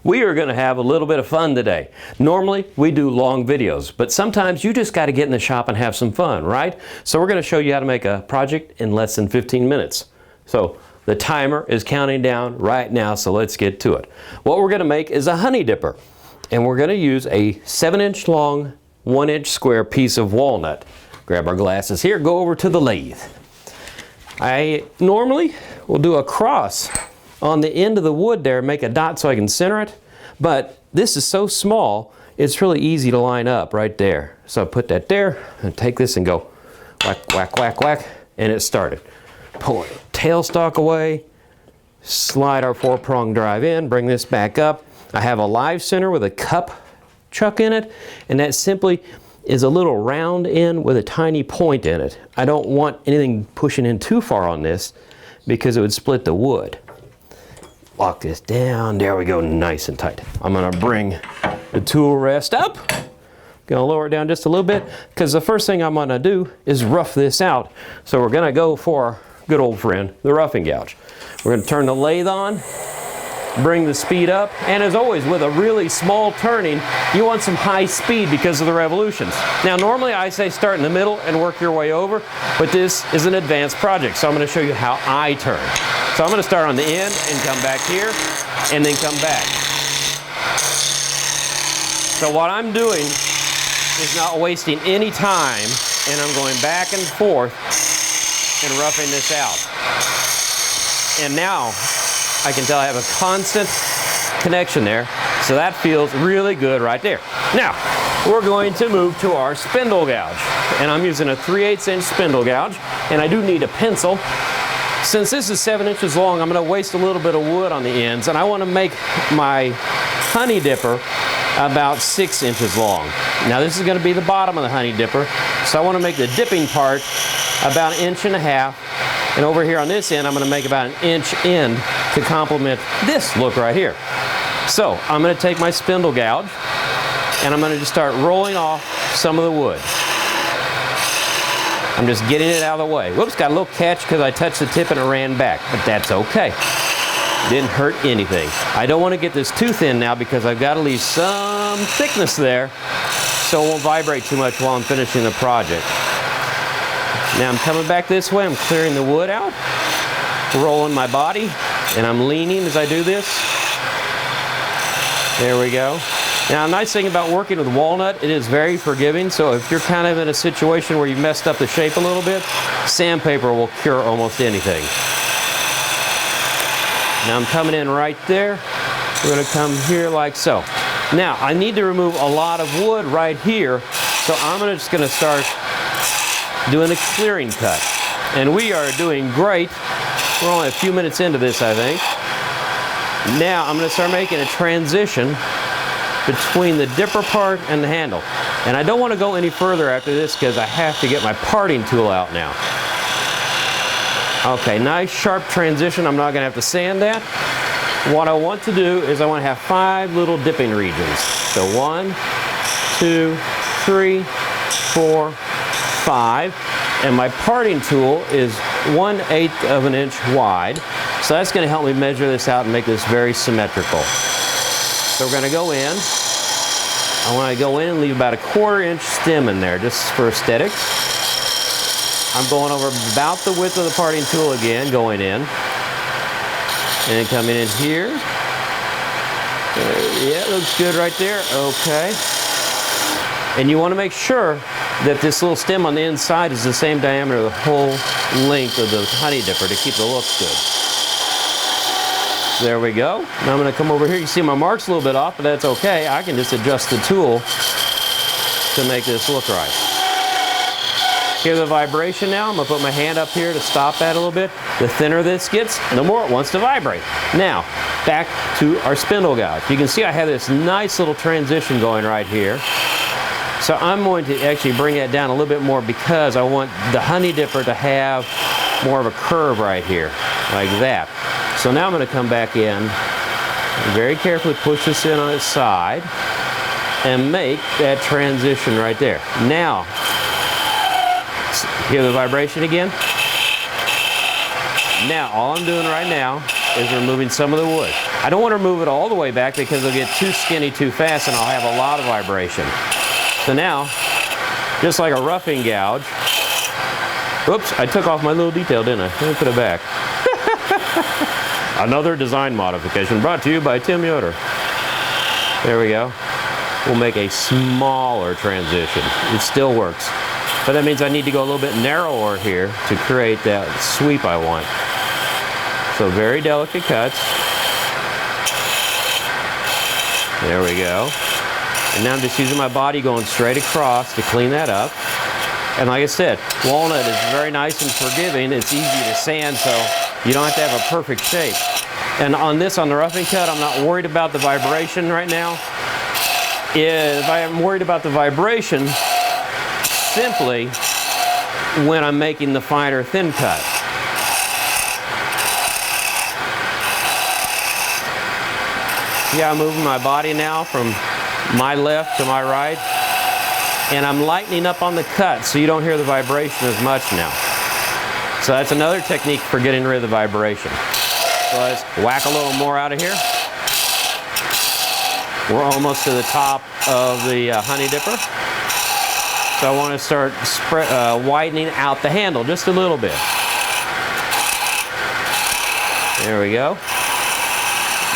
We are going to have a little bit of fun today. Normally, we do long videos, but sometimes you just got to get in the shop and have some fun, right? So we're going to show you how to make a project in less than 15 minutes. So the timer is counting down right now, so let's get to it. What we're going to make is a honey dipper, and we're going to use a 7-inch long, 1-inch square piece of walnut. Grab our glasses here, go over to the lathe. I normally will do a cross on the end of the wood there, make a dot so I can center it, but this is so small, it's really easy to line up right there. So I put that there and take this and go whack, whack, whack, whack, and it started. Pull the tailstock away, slide our 4-prong drive in, bring this back up. I have a live center with a cup chuck in it, and that simply is a little round end with a tiny point in it. I don't want anything pushing in too far on this because it would split the wood. Lock this down, there we go, nice and tight. I'm gonna bring the tool rest up. Gonna lower it down just a little bit because the first thing I'm gonna do is rough this out. So we're gonna go for our good old friend, the roughing gouge. We're gonna turn the lathe on, bring the speed up, and as always with a really small turning, you want some high speed because of the revolutions. Now normally I say start in the middle and work your way over, but this is an advanced project, so I'm going to show you how I turn. So I'm going to start on the end and come back here, and then come back. So what I'm doing is not wasting any time, and I'm going back and forth and roughing this out. And now I can tell I have a constant connection there, so that feels really good right there. Now, we're going to move to our spindle gouge, and I'm using a 3/8-inch spindle gouge, and I do need a pencil. Since this is 7 inches long, I'm going to waste a little bit of wood on the ends, and I want to make my honey dipper about 6 inches long. Now this is going to be the bottom of the honey dipper, so I want to make the dipping part about 1.5 inches. And over here on this end, I'm going to make about 1 inch end to complement this look right here. So I'm going to take my spindle gouge and I'm going to just start rolling off some of the wood. I'm just getting it out of the way. Whoops, got a little catch because I touched the tip and it ran back, but that's okay. Didn't hurt anything. I don't want to get this too thin now because I've got to leave some thickness there so it won't vibrate too much while I'm finishing the project. Now I'm coming back this way, I'm clearing the wood out, rolling my body, and I'm leaning as I do this. There we go. Now a nice thing about working with walnut, it is very forgiving, so if you're kind of in a situation where you messed up the shape a little bit, sandpaper will cure almost anything. Now I'm coming in right there. We're going to come here like so. Now I need to remove a lot of wood right here, so I'm just going to start doing a clearing cut. And we are doing great. We're only a few minutes into this, I think. Now I'm going to start making a transition between the dipper part and the handle. And I don't want to go any further after this because I have to get my parting tool out now. Okay, nice sharp transition. I'm not going to have to sand that. What I want to do is I want to have 5 little dipping regions. So 1, 2, 3, 4, 5, and my parting tool is 1/8 of an inch wide, so that's going to help me measure this out and make this very symmetrical. So we're going to go in. I want to go in and leave about a 1/4 inch stem in there just for aesthetics. I'm going over about the width of the parting tool again, going in, and then coming in here. Yeah, looks good right there. Okay. And you want to make sure that this little stem on the inside is the same diameter of the whole length of the honey dipper to keep the look good. There we go. Now I'm going to come over here. You see my mark's a little bit off, but that's okay. I can just adjust the tool to make this look right. Hear the vibration now? I'm going to put my hand up here to stop that a little bit. The thinner this gets, the more it wants to vibrate. Now, back to our spindle gouge. You can see I have this nice little transition going right here. So I'm going to actually bring that down a little bit more because I want the honey dipper to have more of a curve right here, like that. So now I'm going to come back in and very carefully push this in on its side and make that transition right there. Now, hear the vibration again? Now, all I'm doing right now is removing some of the wood. I don't want to remove it all the way back because it'll get too skinny too fast and I'll have a lot of vibration. So now, just like a roughing gouge, oops, I took off my little detail, didn't I? Let me put it back. Another design modification brought to you by Tim Yoder. There we go. We'll make a smaller transition. It still works. But that means I need to go a little bit narrower here to create that sweep I want. So very delicate cuts. There we go. And now I'm just using my body going straight across to clean that up. And like I said, walnut is very nice and forgiving. It's easy to sand, so you don't have to have a perfect shape. And on this, on the roughing cut, I'm not worried about the vibration right now. If I am worried about the vibration, simply when I'm making the finer thin cut. Yeah, I'm moving my body now from my left to my right, and I'm lightening up on the cut so you don't hear the vibration as much now. So that's another technique for getting rid of the vibration. So let's whack a little more out of here. We're almost to the top of the honey dipper. So I want to start widening out the handle just a little bit. There we go.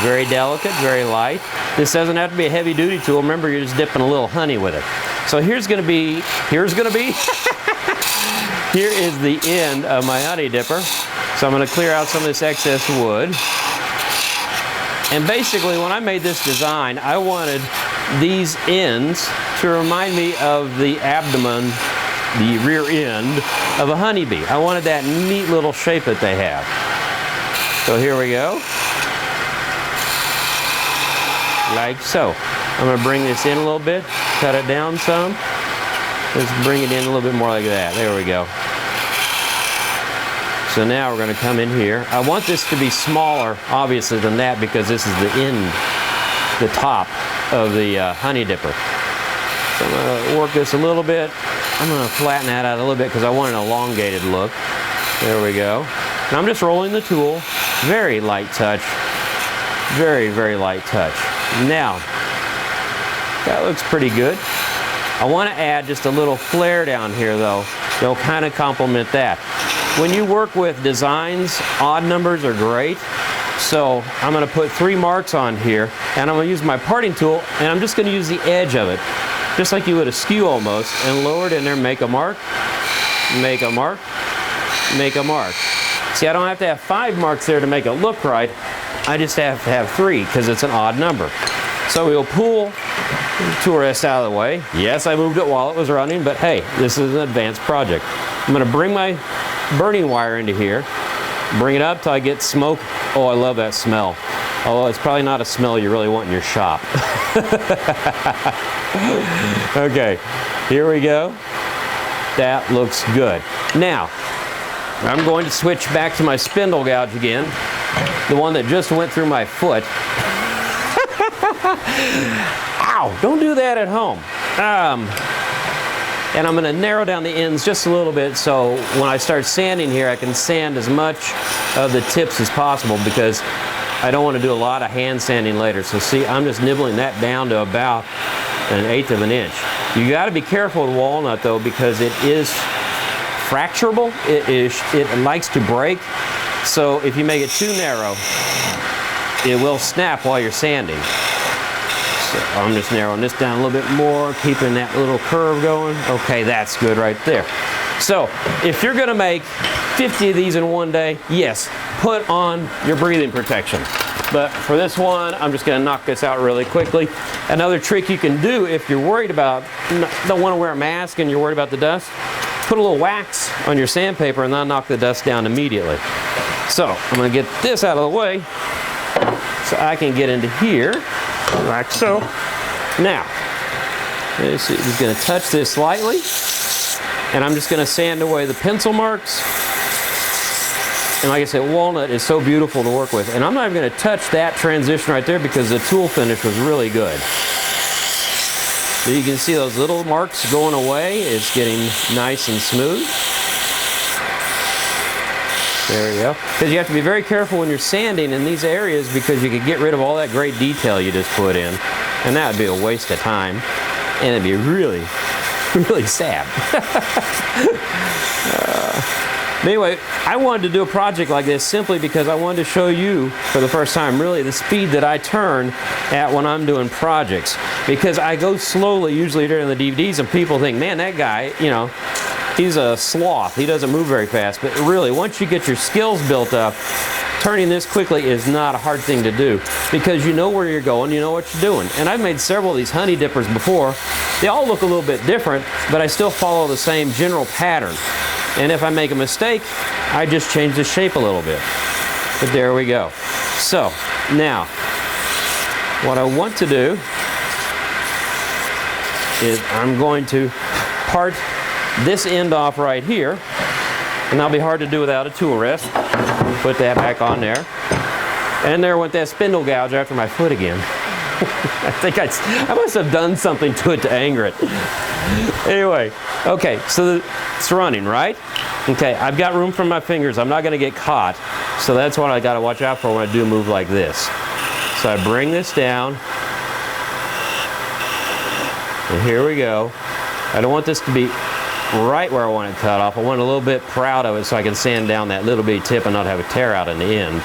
Very delicate, very light. This doesn't have to be a heavy duty tool. Remember, you're just dipping a little honey with it. So here is the end of my honey dipper. So I'm going to clear out some of this excess wood. And basically, when I made this design, I wanted these ends to remind me of the abdomen, the rear end of a honeybee. I wanted that neat little shape that they have. So here we go. Like so. I'm going to bring this in a little bit, cut it down some. Let's bring it in a little bit more like that. There we go. So now we're going to come in here. I want this to be smaller, obviously, than that because this is the end, the top of the honey dipper. So I'm going to work this a little bit. I'm going to flatten that out a little bit because I want an elongated look. There we go. And I'm just rolling the tool. Very light touch. Very, very light touch. Now, that looks pretty good. I want to add just a little flare down here though. They'll kind of complement that. When you work with designs, odd numbers are great. So I'm going to put 3 marks on here and I'm going to use my parting tool and I'm just going to use the edge of it, just like you would a skew almost, and lower it in there, make a mark, make a mark, make a mark. See, I don't have to have 5 marks there to make it look right. I just have to have 3 because it's an odd number. So we'll pull the tool rest out of the way. Yes, I moved it while it was running, but hey, this is an advanced project. I'm going to bring my burning wire into here, bring it up till I get smoke. Oh, I love that smell. Although it's probably not a smell you really want in your shop. Okay, here we go. That looks good. Now, I'm going to switch back to my spindle gouge again, the one that just went through my foot. Ow, don't do that at home. And I'm going to narrow down the ends just a little bit so when I start sanding here, I can sand as much of the tips as possible because I don't want to do a lot of hand sanding later. So see, I'm just nibbling that down to about 1/8 of an inch. You got to be careful with walnut though because it is fracturable. It likes to break. So if you make it too narrow, it will snap while you're sanding. So I'm just narrowing this down a little bit more, keeping that little curve going. Okay, that's good right there. So if you're going to make 50 of these in one day, yes, put on your breathing protection. But for this one, I'm just going to knock this out really quickly. Another trick you can do if you're worried about, don't want to wear a mask and you're worried about the dust, put a little wax on your sandpaper and then knock the dust down immediately. So I'm going to get this out of the way so I can get into here like so. Now, I'm just going to touch this slightly and I'm just going to sand away the pencil marks. And like I said, walnut is so beautiful to work with. And I'm not even going to touch that transition right there because the tool finish was really good. So you can see those little marks going away. It's getting nice and smooth. There we go. Because you have to be very careful when you're sanding in these areas because you could get rid of all that great detail you just put in. And that would be a waste of time. And it'd be really, really sad. But anyway, I wanted to do a project like this simply because I wanted to show you for the first time really the speed that I turn at when I'm doing projects. Because I go slowly usually during the DVDs and people think, man, that guy, you know, he's a sloth. He doesn't move very fast. But really, once you get your skills built up, turning this quickly is not a hard thing to do because you know where you're going, you know what you're doing. And I've made several of these honey dippers before. They all look a little bit different, but I still follow the same general pattern. And if I make a mistake, I just change the shape a little bit. But there we go. So, now, what I want to do is I'm going to part this end off right here, and that'll be hard to do without a tool rest. Put that back on there. And there went that spindle gouge after my foot again. I think I must have done something to it to anger it. Anyway, okay, so it's running, right? Okay, I've got room for my fingers. I'm not going to get caught. So that's what I got to watch out for when I do a move like this. So I bring this down. And here we go. I don't want this to be right where I want it cut off. I want a little bit proud of it so I can sand down that little bitty tip and not have a tear out in the end.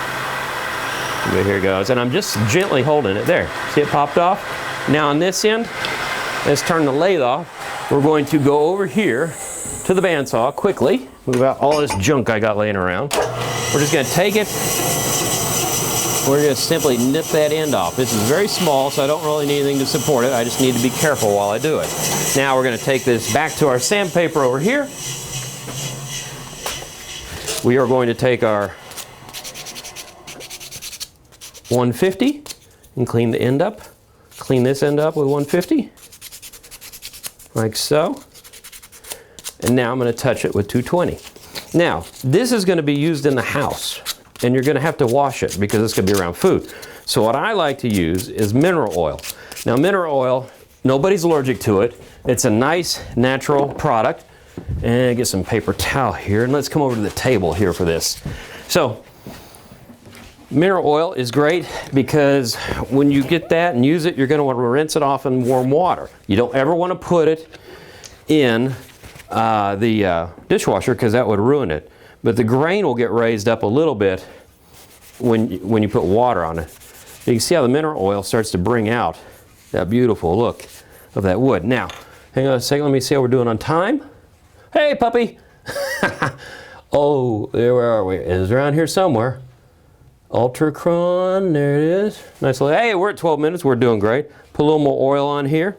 But here it goes. And I'm just gently holding it there. See it popped off? Now on this end, let's turn the lathe off. We're going to go over here to the bandsaw quickly. Move out all this junk I got laying around. We're just going to take it. We're going to simply nip that end off. This is very small, so I don't really need anything to support it. I just need to be careful while I do it. Now we're going to take this back to our sandpaper over here. We are going to take our 150 and clean the end up. Clean this end up with 150, like so. And now I'm going to touch it with 220. Now, this is going to be used in the house, and you're going to have to wash it because it's going to be around food. So what I like to use is mineral oil. Now, mineral oil, nobody's allergic to it. It's a nice, natural product. And get some paper towel here, and let's come over to the table here for this. So, mineral oil is great because when you get that and use it, you're going to want to rinse it off in warm water. You don't ever want to put it in the dishwasher because that would ruin it. But the grain will get raised up a little bit when you put water on it. You can see how the mineral oil starts to bring out that beautiful look of that wood. Now, hang on a second, let me see how we're doing on time. Hey, puppy! Oh, where are we? It's around here somewhere. Ultracron, there it is. Nice little, hey, we're at 12 minutes, we're doing great. Put a little more oil on here.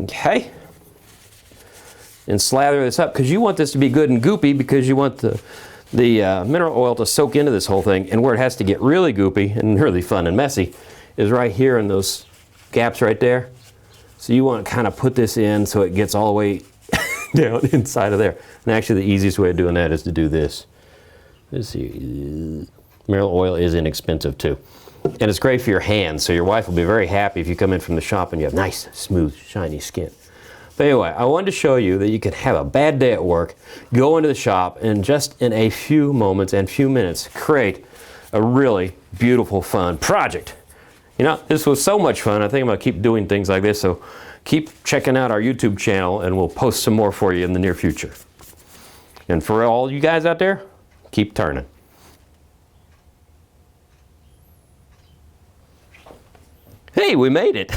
Okay. And slather this up because you want this to be good and goopy because you want the mineral oil to soak into this whole thing. And where it has to get really goopy and really fun and messy is right here in those gaps right there. So you want to kind of put this in so it gets all the way down inside of there. And actually the easiest way of doing that is to do this. Let's see. Mineral oil is inexpensive too. And it's great for your hands, so your wife will be very happy if you come in from the shop and you have nice, smooth, shiny skin. But anyway, I wanted to show you that you can have a bad day at work, go into the shop, and just in a few moments and few minutes, create a really beautiful, fun project. You know, this was so much fun. I think I'm going to keep doing things like this, so keep checking out our YouTube channel, and we'll post some more for you in the near future. And for all you guys out there, keep turning. Hey, we made it!